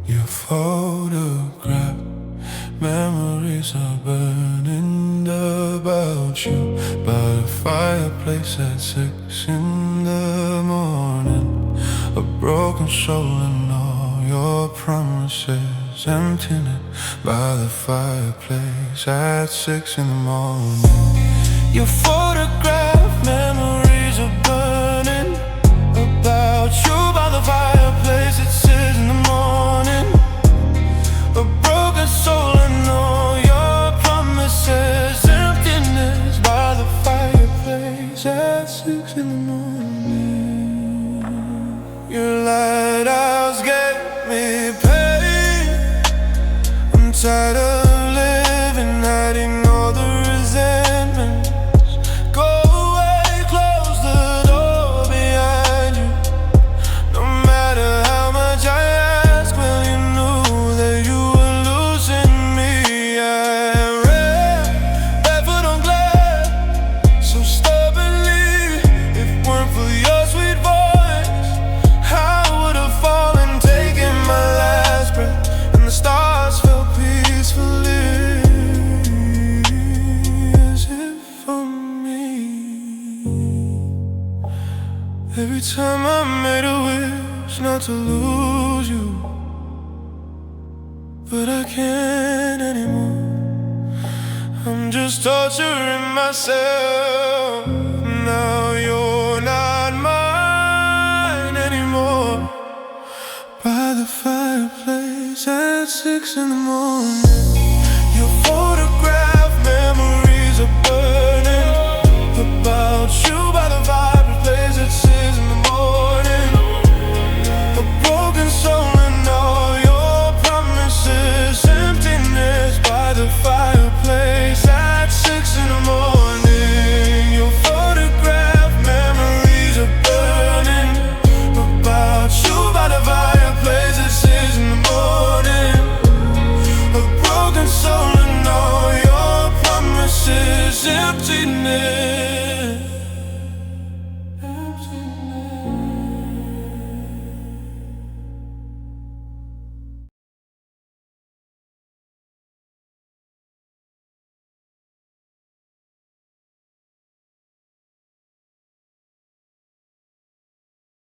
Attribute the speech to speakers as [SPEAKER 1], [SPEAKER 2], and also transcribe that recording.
[SPEAKER 1] Your photograph, memories are burning about you by the fireplace at 6 in the morning. A broken soul and all your promises, emptying it by the fireplace at 6 in the morning. Your photograph, memories are burning about you by the fireplace at 6 in the morning. A broken soul and all your promises, emptiness by the fireplace at 6 in the morning. Your lighthouse gave me pain. I'm tired of living, hiding all the resentments. Go away, close the door behind you. No matter how much I ask, well, you knew that you were losing me. I ran barefoot on glass so stubbornly. If it weren't for your sweet voice, I would have fallen, taking my last breath, and the stars fell peacefully, as if for me. Every time I made a wish not to lose you, but I can't anymore. I'm just torturing myself. Now you're not mine anymore. By the fireplace at 6 in the morning.